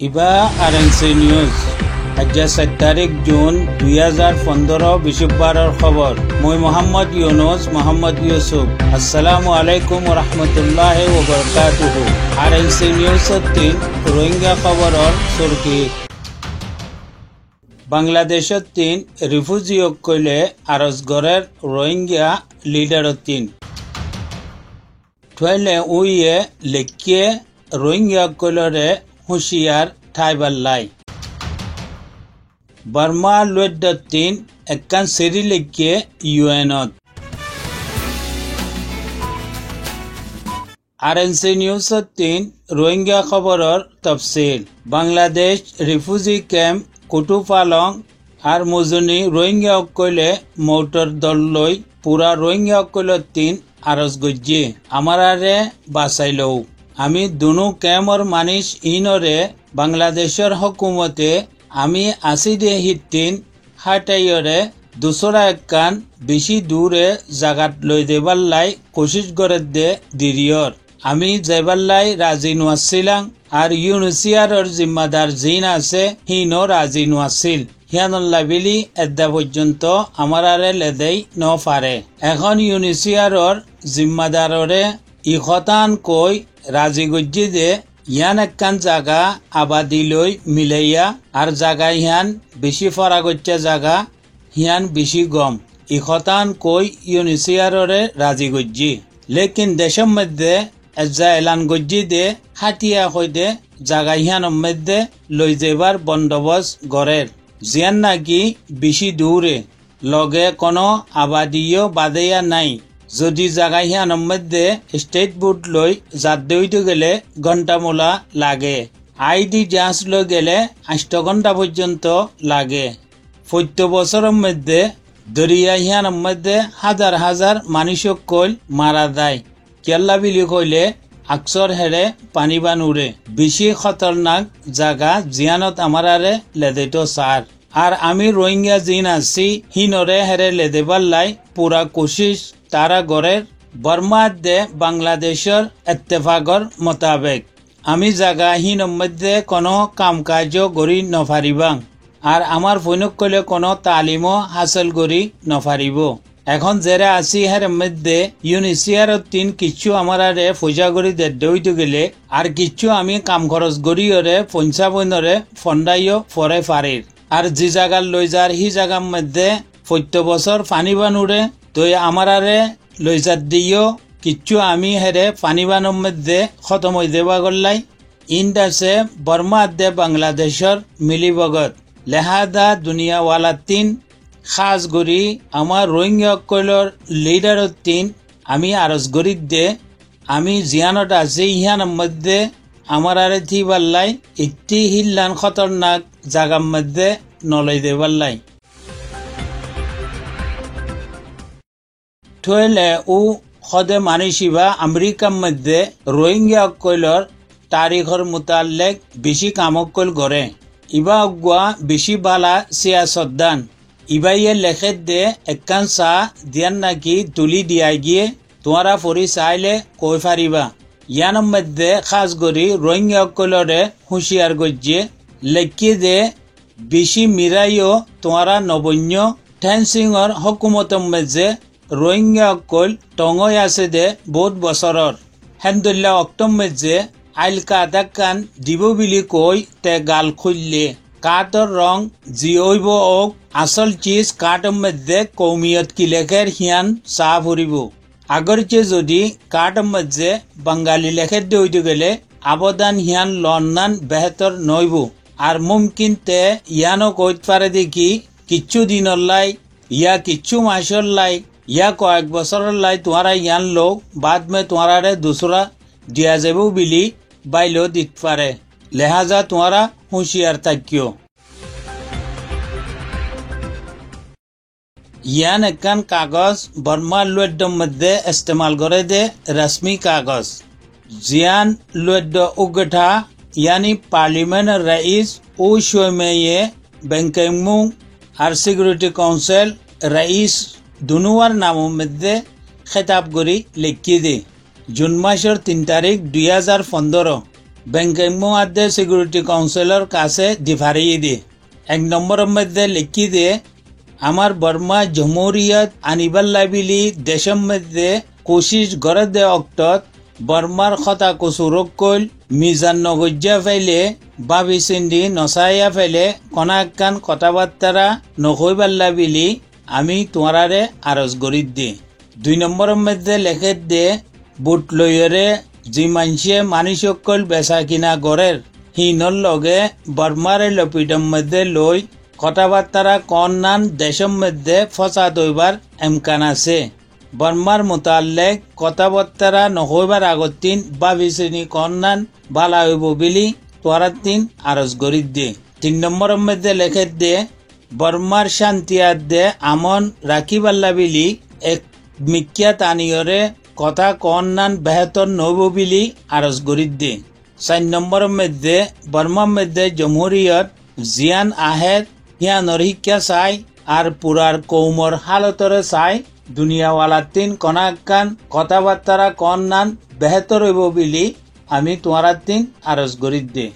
ইবা RNC news আজ 7 তারিখ June 2015 বৃহস্পতিবারের খবর। মই মোহাম্মদ ইউনুস মোহাম্মদ ইউসুফ। আসসালামু আলাইকুম ওয়া রাহমাতুল্লাহি ওয়া বারাকাতুহু। আরএনসি নিউজ 3 রোহিঙ্গা খবরের সুরকি। বাংলাদেশের 3 রিফিউজি কইলে আরজগরের রোহিঙ্গা লিডার 3 ঠেলে উইয়ে লেখিয়ে রোহিঙ্গা কইলরে হুঁশিয়ার ঠাইবাল্লাই। বার্মা লুয়েড 3 একখান সেরি লেখিয়ে ইউএনত। আরএনসি নিউজ 3 রোহিঙ্গা খবরের তফসিল। বাংলাদেশ রিফিউজি ক্যাম্প কুটুপালং আর মুজনি রোহিঙ্গা কইলে মৌটর দল লই পুরা রোহিঙ্গা কইল 3 আরজ গজ্জি আমারে বাঁচাইলও। আমি দুনু ক্যাম্পর মানিস ইনরে বাংলাদেশের হকুমতে আমি আসিদে হিটিন হাটাইরে দুসরা একখান বেশি দূরে জাগাত লই দেবাল্লাই কোশিশ করে দে দিরিয়র। আমি যাইবাল্লাই রাজি নোয়াছিলাম আর ইউনিসিয়ারর জিম্মাদার জিন আছে হিনো রাজি নোয়াছিল। হিয়ানল্লা বিলি এদ্দা পর্যন্ত আমারে লেদেই ন পারে। এখন ইউনিসিয়ারর জিম্মাদাররে ইখতান কই রাজি গজ্জি দে ইয়ান একখান জাগা আবাদি লই মিলাইয়া আর জাগা হিয়ান বেশি ফরা গজ্জা জাগা হিয়ান বেশি গম ইখতান কই ইউনিসিয়াররে রাজি গজ্জি। লেকিন দেশের মধ্যে এজা এলান গজ্জি দে হাতিয়া কইদে জাগা হিয়ানের মধ্যে লই যাবার বন্দোবস্ত গড়ের জিয়ান নাকি বেশি দূরে লগে কোনো আবাদিও বাদেয়া নাই। যদি জাগা হিয়ানের মধ্যে স্টেট বোর্ড লই জাত দইতে গেলে ঘন্টা মোলা লাগে। আইডি জাহাজ লই গেলে 8 ঘন্টা পর্যন্ত লাগে। 40 বছরের মধ্যে দরিয়া হিয়ানের মধ্যে হাজার হাজার মানুষক কইল মারা যায়। কেল্লা বিলি কইলে আকসর হেরে পানি বান উড়ে। বেশি খতরনাক জাগা জিয়ানত আমারে লেদেটো সার। আর আমি রোহিঙ্গা জিন আছি হিনরে হেরে লেদেবাল্লাই পুরা কোশিশ তারা গড়ের বর্মার দে বাংলাদেশের ইত্তেফাকর মোতাবেক। আমি জাগা হিনের মধ্যে কোনো কাম কাজও করি নফারিবাং আর আমার ফৈনক কইলে কোনো তালিমও হাসিল করি নফারিব। এখন যেরা আছি হের মধ্যে ইউনিসিয়ার 3 কিচ্ছু আমারে পয়সা করি দইতে গেলে আর কিচ্ছু আমি কাম খরচ করিওরে পঞ্চাবনরে ফন্ডাইও ফরে ফারির। আর যে জায়গার লই যার হি জায়গার মধ্যে 40 বছর পানি বান উড়ে তো আমারে লই যার দিও কিচ্ছু আমি হেরে পানি বানের মধ্যে খতম হয়ে দেবা গল্লাই। ইন্দাসে বর্মা দে বাংলাদেশের মিলিবগত লেহাদা দুনিয়াওয়ালা 3 খাস গরি আমার রোহিঙ্গা কইলর লিডার 3 আমি আরজ গরি দে আমি জিয়ানত আছি ইহানের মধ্যে আমারে থি বাল্লাই ইতি হিল্লান খতরনাক জাগার মধ্যে নলাই দে বাল্লাই। ঠেলে ও খদে মানিসিবা আমেরিকার মধ্যে রোহিঙ্গা কইলর তারিখর মোতালেক বেশি কামক কইল গড়ে। ইবা অগুয়া বেশি বালা সিয়াসতদান ইবাইয়ে লেখে দে একখান চা দিয়ান নাকি তুলি দিয়াই গিয়ে তোমারা পরি চাইলে কই ফারিবা। ইয়ানোর মধ্যে খাস করি রোহিঙ্গা কইলরে হুঁশিয়ার গজ্জে লেখি দে বেশি মিরাইও তোমারা নবন্য ঠেনসিংর হকুমতর মধ্যে রোহিঙ্গা কইল টঙই আছে দে বহুত বছরর হেন্দুল্লা অক্টম মধ্যে আইল কাদাকান দিব বিলি কই তে গাল খুললে কাটর রং জিয়ইব ওক আসল চিজ কাটর মধ্যে কৌমিয়ত কি লেখের হিয়ান চা ফুরিব। আগর চেয়ে যদি কাটর মধ্যে বাঙালি লেখের দইতে গেলে আবদান হিয়ান লন্নান বেহতর নইব। আর মুমকিন তে ইয়ানো কইত পারে দেখি কিচ্ছু দিনর লাই ইয়া কিচ্ছু মাসর লাই ইয়া কয়েক বছরের লাই তোমারা ইয়ান লোক বাদ মে তোমারে দুসরা দিয়া যাব বিলি বাইলো দিত পারে। লেহাজা তোমারা হুঁশিয়ার থাকিও। ইয়ান একখান কাগজ বর্মা লুয়েড মধ্যে ইস্তেমাল করে দে রশ্মি কাগজ জিয়ান লুয়েড উগঠা यानी पार्लियामेंट रईस ও সময়ে ব্যাংকিং আর সিকিউরিটি কাউন্সিল রईस দুনুয়ার নামের মধ্যে খেতাব করি লিখি দে। জুন মাসের 3 তারিখ 2015 ব্যাংকাইমো আদে সিকিউরিটি কাউন্সিলর কাছে দিফারিয়ে দিয়ে 1 নম্বরের মধ্যে লিখি দিয়ে আমার বর্মা জমহুরিয়ত আনিবাল্লা বিলি দেশের মধ্যে কোশিশ গড়ে দে অক্টত বর্মার কথা কসুরক কইল মিজান নগজ্জা ফেলে বাবি চিন্দি নচাইয়া ফেলে কনাকান কথাবার্তারা নকইবাল্লা বিলি আমি তোমারে আরজ গরিত দি 2 নম্বরের মধ্যে লেখে দে বুট লইরে যে মানুষে মানুষকল বেচা কিনা গড়ের হিনর লগে বর্মারে লপিডের মধ্যে লই কথাবার্তারা কন্যান দেশের মধ্যে ফসাদ হইবার এমকান আছে বর্মার মোতাল্লেক কথাবার্তারা নহইবার আগতিন ভাবি চিনি কন্যান বালা হইব বিলি তোয়ারাতিন আরজ গরিত দিয়ে 3 নম্বরের মধ্যে লেখে দে বর্মার শান্তি আদে আমন রাখিবাল্লা বিলি এক মিক্কিয়া তানিয়রে কথা কন্যান বেহতর নইব বিলি আরজ গরিত দিয়ে 4 নম্বরের মধ্যে বর্মার মধ্যে জমহুরিয়ত জিয়ান আহের হিয়ানর শিক্ষা চাই আর পুরার কৌমর হালতরে চাই দুনিয়াওয়ালা তিন কনাকান কথাবার্তারা কন্যান বেহতর হইব বিলি আমি তোমার তিন আরজ গরিত দে।